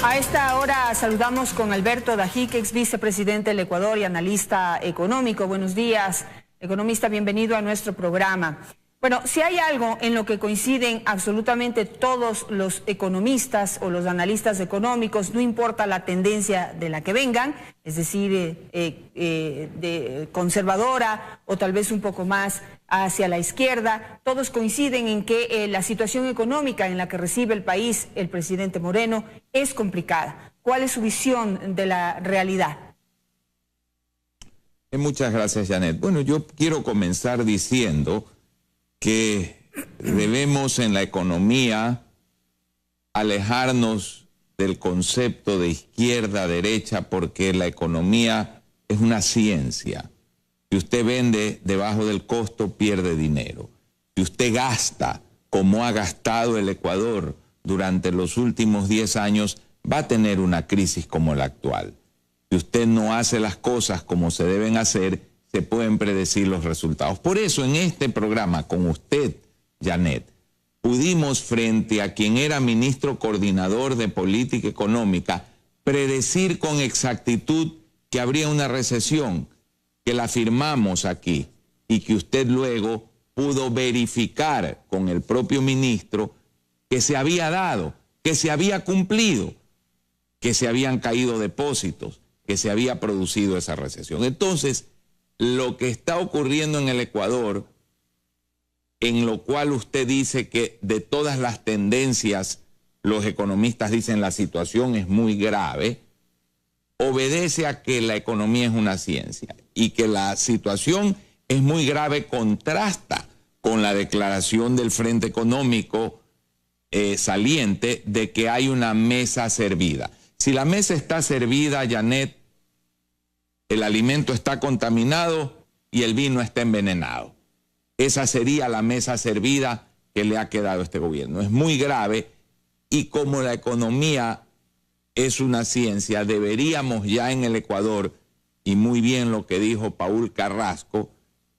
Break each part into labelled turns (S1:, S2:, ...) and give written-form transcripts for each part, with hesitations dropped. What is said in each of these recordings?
S1: A esta hora saludamos con Alberto Dajic, ex vicepresidente del Ecuador y analista económico. Buenos días, economista, bienvenido a nuestro programa. Bueno, si hay algo en lo que coinciden absolutamente todos los economistas o los analistas económicos, no importa la tendencia de la que vengan, es decir, de conservadora o tal vez un poco más hacia la izquierda, todos coinciden en que la situación económica en la que recibe el país el presidente Moreno es complicada. ¿Cuál es su visión de la realidad?
S2: Muchas gracias, Janet. Bueno, yo quiero comenzar diciendo que debemos en la economía alejarnos del concepto de izquierda-derecha, porque la economía es una ciencia. Si usted vende debajo del costo, pierde dinero. Si usted gasta como ha gastado el Ecuador durante los últimos 10 años, va a tener una crisis como la actual. Si usted no hace las cosas como se deben hacer, se pueden predecir los resultados. Por eso en este programa, con usted, Janet, pudimos, frente a quien era ministro coordinador de política económica, predecir con exactitud que habría una recesión, que la firmamos aquí y que usted luego pudo verificar con el propio ministro que se había dado, que se había cumplido, que se habían caído depósitos, que se había producido esa recesión. Entonces, lo que está ocurriendo en el Ecuador, en lo cual usted dice que de todas las tendencias, los economistas dicen la situación es muy grave, obedece a que la economía es una ciencia y que la situación es muy grave contrasta con la declaración del Frente Económico saliente de que hay una mesa servida. Si la mesa está servida, Janet, el alimento está contaminado y el vino está envenenado. Esa sería la mesa servida que le ha quedado a este gobierno. Es muy grave y como la economía es una ciencia, deberíamos ya en el Ecuador, y muy bien lo que dijo Paul Carrasco,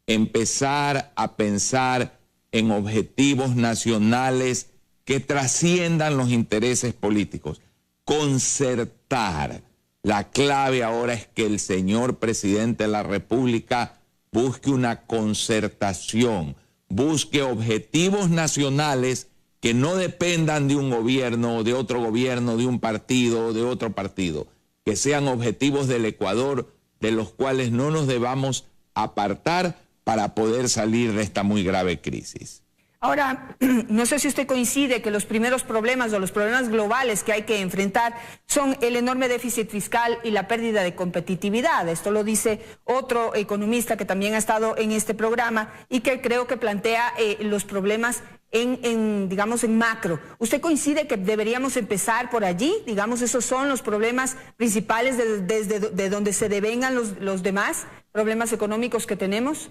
S2: empezar a pensar en objetivos nacionales que trasciendan los intereses políticos. Concertar. La clave ahora es que el señor presidente de la República busque una concertación, busque objetivos nacionales que no dependan de un gobierno, de otro gobierno, de un partido, de otro partido, que sean objetivos del Ecuador, de los cuales no nos debamos apartar para poder salir de esta muy grave crisis.
S1: Ahora, no sé si usted coincide que los primeros problemas o los problemas globales que hay que enfrentar son el enorme déficit fiscal y la pérdida de competitividad. Esto lo dice otro economista que también ha estado en este programa y que creo que plantea los problemas digamos, en macro. ¿Usted coincide que deberíamos empezar por allí? Digamos, esos son los problemas principales de donde se devengan los demás problemas económicos que tenemos.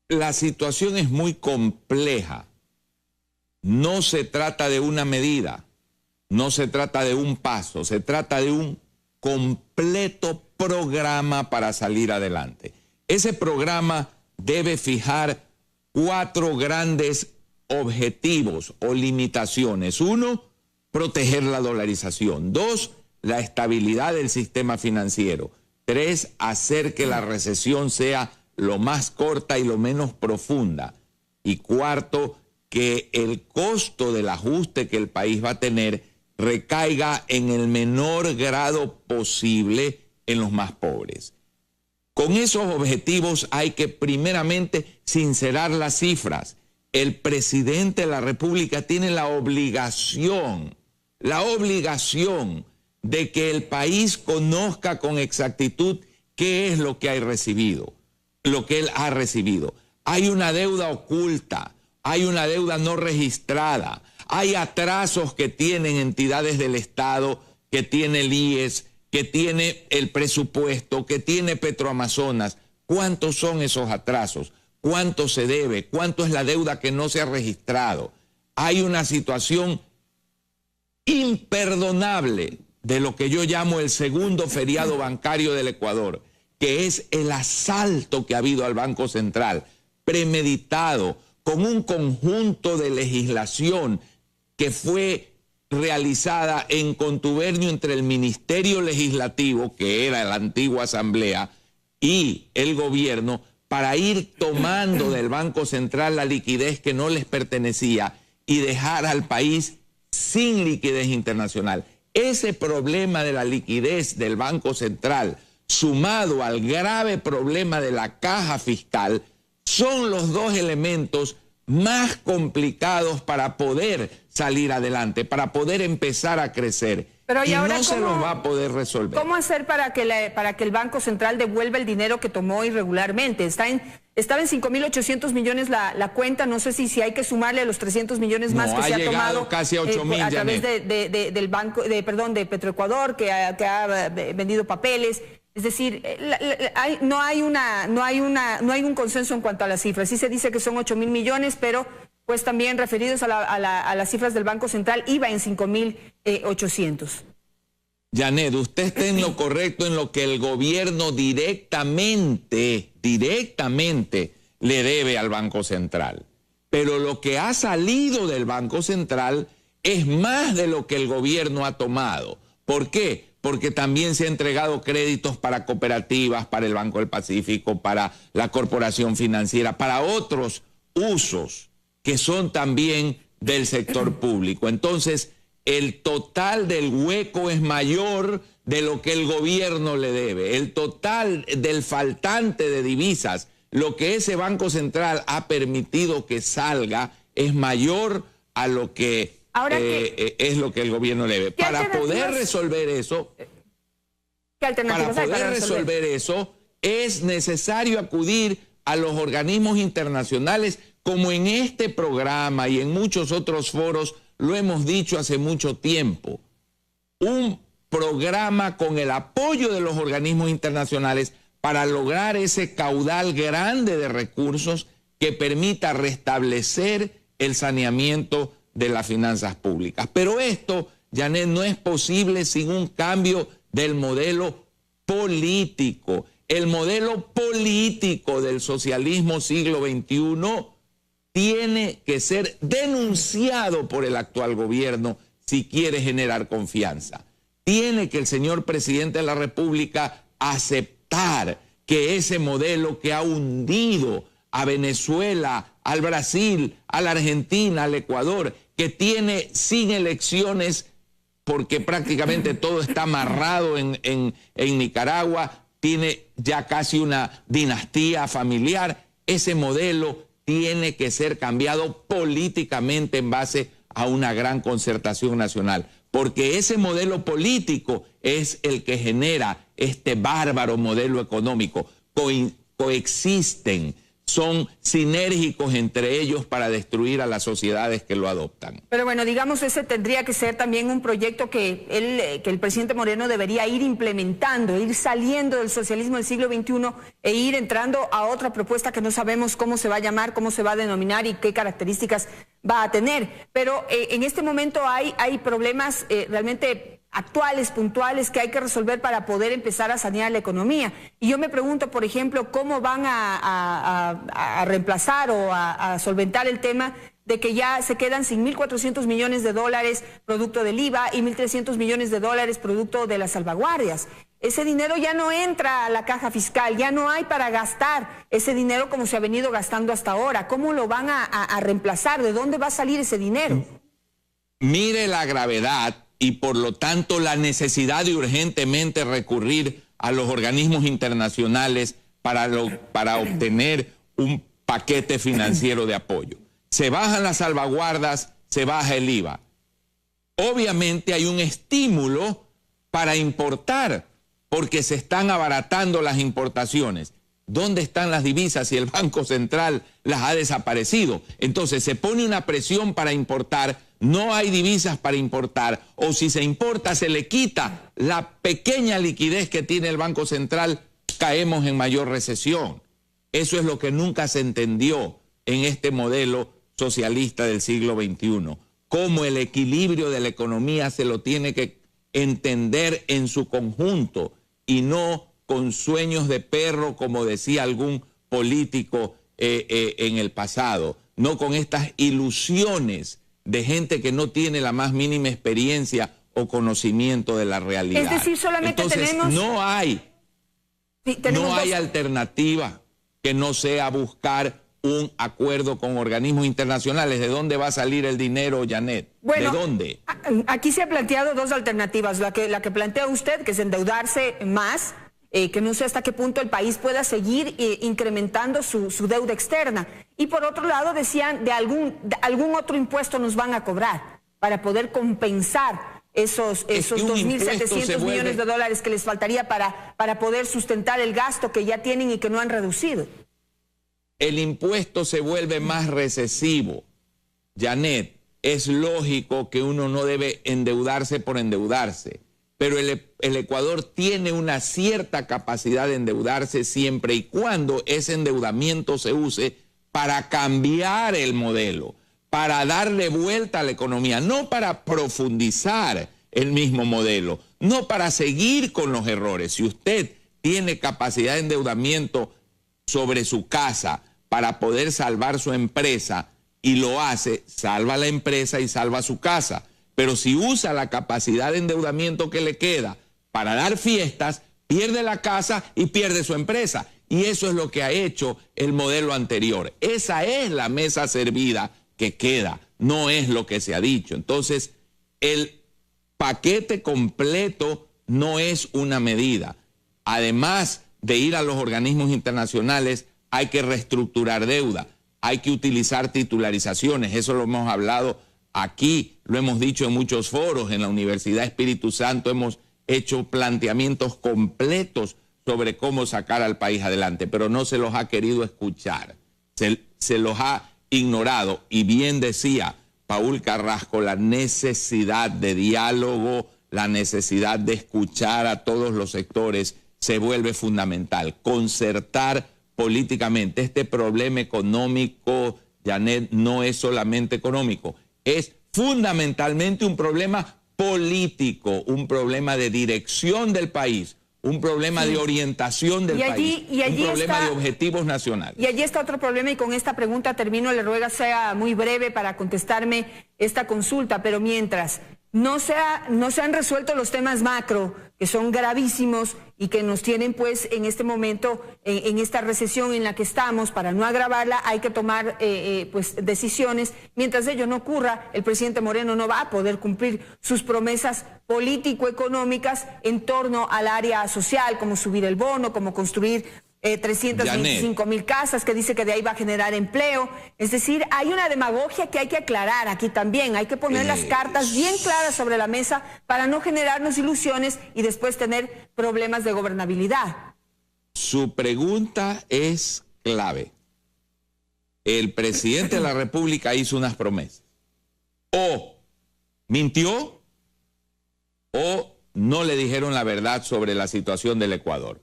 S2: La situación es muy compleja. No se trata de una medida, no se trata de un paso, se trata de un completo programa para salir adelante. Ese programa debe fijar 4 grandes objetivos o limitaciones. 1, proteger la dolarización. 2, la estabilidad del sistema financiero. 3, hacer que la recesión sea lo más corta y lo menos profunda. Y 4, que el costo del ajuste que el país va a tener recaiga en el menor grado posible en los más pobres. Con esos objetivos hay que primeramente sincerar las cifras. El presidente de la República tiene la obligación de que el país conozca con exactitud qué es lo que hay recibido. Lo que él ha recibido. Hay una deuda oculta, hay una deuda no registrada, hay atrasos que tienen entidades del Estado, que tiene el IES, que tiene el presupuesto, que tiene Petroamazonas. ¿Cuántos son esos atrasos? ¿Cuánto se debe? ¿Cuánto es la deuda que no se ha registrado? Hay una situación imperdonable de lo que yo llamo el segundo feriado bancario del Ecuador, que es el asalto que ha habido al Banco Central, premeditado, con un conjunto de legislación que fue realizada en contubernio entre el Ministerio Legislativo, que era la antigua Asamblea, y el gobierno, para ir tomando del Banco Central la liquidez que no les pertenecía y dejar al país sin liquidez internacional. Ese problema de la liquidez del Banco Central, sumado al grave problema de la caja fiscal, son los dos elementos más complicados para poder salir adelante, para poder empezar a crecer.
S1: Pero
S2: y
S1: ahora
S2: no se los va a poder resolver.
S1: ¿Cómo hacer para que el Banco Central devuelva el dinero que tomó irregularmente? Estaba en 5.800 millones la cuenta, no sé si hay que sumarle los 300 millones más que se ha tomado
S2: casi a 8.000
S1: a través del banco, de Petroecuador, que ha vendido papeles. Es decir, no hay un consenso en cuanto a las cifras. Sí se dice que son 8.000 millones, pero pues también referidos a las cifras del Banco Central iba en 5.800.
S2: Janet, usted está en lo correcto en lo que el gobierno directamente le debe al Banco Central. Pero lo que ha salido del Banco Central es más de lo que el gobierno ha tomado. ¿Por qué? Porque también se han entregado créditos para cooperativas, para el Banco del Pacífico, para la Corporación Financiera, para otros usos que son también del sector público. Entonces, el total del hueco es mayor de lo que el gobierno le debe. El total del faltante de divisas, lo que ese Banco Central ha permitido que salga, es mayor a lo que es lo que el gobierno le debe. Para poder resolver eso, es necesario acudir a los organismos internacionales, como en este programa y en muchos otros foros lo hemos dicho hace mucho tiempo. Un programa con el apoyo de los organismos internacionales para lograr ese caudal grande de recursos que permita restablecer el saneamiento de las finanzas públicas. Pero esto, Janet, no es posible sin un cambio del modelo político. El modelo político del socialismo siglo XXI tiene que ser denunciado por el actual gobierno si quiere generar confianza. Tiene que el señor presidente de la República aceptar que ese modelo que ha hundido a Venezuela, al Brasil, a la Argentina, al Ecuador, que tiene sin elecciones, porque prácticamente todo está amarrado en Nicaragua, tiene ya casi una dinastía familiar. Ese modelo tiene que ser cambiado políticamente en base a una gran concertación nacional, porque ese modelo político es el que genera este bárbaro modelo económico. Coexisten, son sinérgicos entre ellos para destruir a las sociedades que lo adoptan.
S1: Pero bueno, digamos, ese tendría que ser también un proyecto que el presidente Moreno debería ir implementando, ir saliendo del socialismo del siglo XXI e ir entrando a otra propuesta que no sabemos cómo se va a llamar, cómo se va a denominar y qué características va a tener. Pero en este momento hay problemas realmente actuales, puntuales, que hay que resolver para poder empezar a sanear la economía. Y yo me pregunto, por ejemplo, cómo van a reemplazar o a solventar el tema de que ya se quedan sin 1.400 millones de dólares producto del IVA y 1.300 millones de dólares producto de las salvaguardias. Ese dinero ya no entra a la caja fiscal, ya no hay para gastar ese dinero como se ha venido gastando hasta ahora. ¿Cómo lo van a reemplazar? ¿De dónde va a salir ese dinero?
S2: Mire la gravedad y por lo tanto la necesidad de urgentemente recurrir a los organismos internacionales para obtener un paquete financiero de apoyo. Se bajan las salvaguardas, se baja el IVA. Obviamente hay un estímulo para importar, porque se están abaratando las importaciones. ¿Dónde están las divisas si el Banco Central las ha desaparecido? Entonces se pone una presión para importar, no hay divisas para importar, o si se importa se le quita la pequeña liquidez que tiene el Banco Central, caemos en mayor recesión. Eso es lo que nunca se entendió en este modelo socialista del siglo XXI. Cómo el equilibrio de la economía se lo tiene que entender en su conjunto y no con sueños de perro, como decía algún político en el pasado, no con estas ilusiones de gente que no tiene la más mínima experiencia o conocimiento de la realidad.
S1: Es decir, solamente
S2: entonces,
S1: tenemos...
S2: no hay alternativa que no sea buscar un acuerdo con organismos internacionales. ¿De dónde va a salir el dinero, Janet?
S1: Bueno,
S2: ¿de dónde?
S1: Aquí se han planteado dos alternativas. La que plantea usted, que es endeudarse más, que no sé hasta qué punto el país pueda seguir incrementando su deuda externa. Y por otro lado, decían, de algún otro impuesto nos van a cobrar para poder compensar esos 2.700 millones de dólares que les faltaría para poder sustentar el gasto que ya tienen y que no han reducido.
S2: El impuesto se vuelve más recesivo. Janet, es lógico que uno no debe endeudarse por endeudarse, pero el Ecuador tiene una cierta capacidad de endeudarse siempre y cuando ese endeudamiento se use para cambiar el modelo, para darle vuelta a la economía, no para profundizar el mismo modelo, no para seguir con los errores. Si usted tiene capacidad de endeudamiento sobre su casa para poder salvar su empresa y lo hace, salva la empresa y salva su casa. Pero si usa la capacidad de endeudamiento que le queda para dar fiestas, pierde la casa y pierde su empresa. Y eso es lo que ha hecho el modelo anterior. Esa es la mesa servida que queda, no es lo que se ha dicho. Entonces, el paquete completo no es una medida. Además de ir a los organismos internacionales, hay que reestructurar deuda, hay que utilizar titularizaciones. Eso lo hemos hablado aquí, lo hemos dicho en muchos foros. En la Universidad Espíritu Santo hemos hecho planteamientos completos sobre cómo sacar al país adelante, pero no se los ha querido escuchar, se los ha ignorado. Y bien decía Paul Carrasco, la necesidad de diálogo, la necesidad de escuchar a todos los sectores se vuelve fundamental. Concertar políticamente. Este problema económico, Janet, no es solamente económico, es fundamentalmente un problema político, un problema de dirección del país, un problema de orientación del país, un problema de objetivos nacionales.
S1: Y allí está otro problema, y con esta pregunta termino. Le ruego sea muy breve para contestarme esta consulta, pero mientras no se han resuelto los temas macro, que son gravísimos y que nos tienen pues en este momento, en esta recesión en la que estamos, para no agravarla hay que tomar pues decisiones. Mientras ello no ocurra, el presidente Moreno no va a poder cumplir sus promesas político-económicas en torno al área social, como subir el bono, como construir 325.000 casas, que dice que de ahí va a generar empleo. Es decir, hay una demagogia que hay que aclarar aquí también. Hay que poner las cartas bien claras sobre la mesa para no generarnos ilusiones y después tener problemas de gobernabilidad.
S2: Su pregunta es clave. El presidente de la República hizo unas promesas. O mintió o no le dijeron la verdad sobre la situación del Ecuador.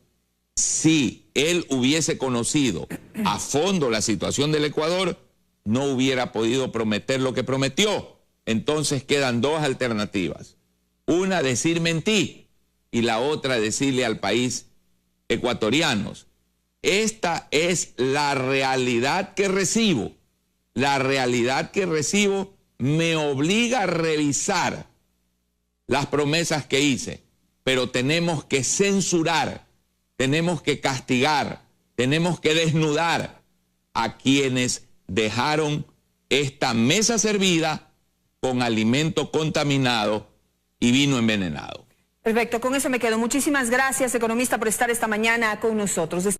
S2: Si él hubiese conocido a fondo la situación del Ecuador, no hubiera podido prometer lo que prometió. Entonces quedan dos alternativas. Una, decir mentí, y la otra, decirle al país ecuatorianos: esta es la realidad que recibo. La realidad que recibo me obliga a revisar las promesas que hice, pero tenemos que censurar, tenemos que castigar, tenemos que desnudar a quienes dejaron esta mesa servida con alimento contaminado y vino envenenado.
S1: Perfecto, con eso me quedo. Muchísimas gracias, economista, por estar esta mañana con nosotros.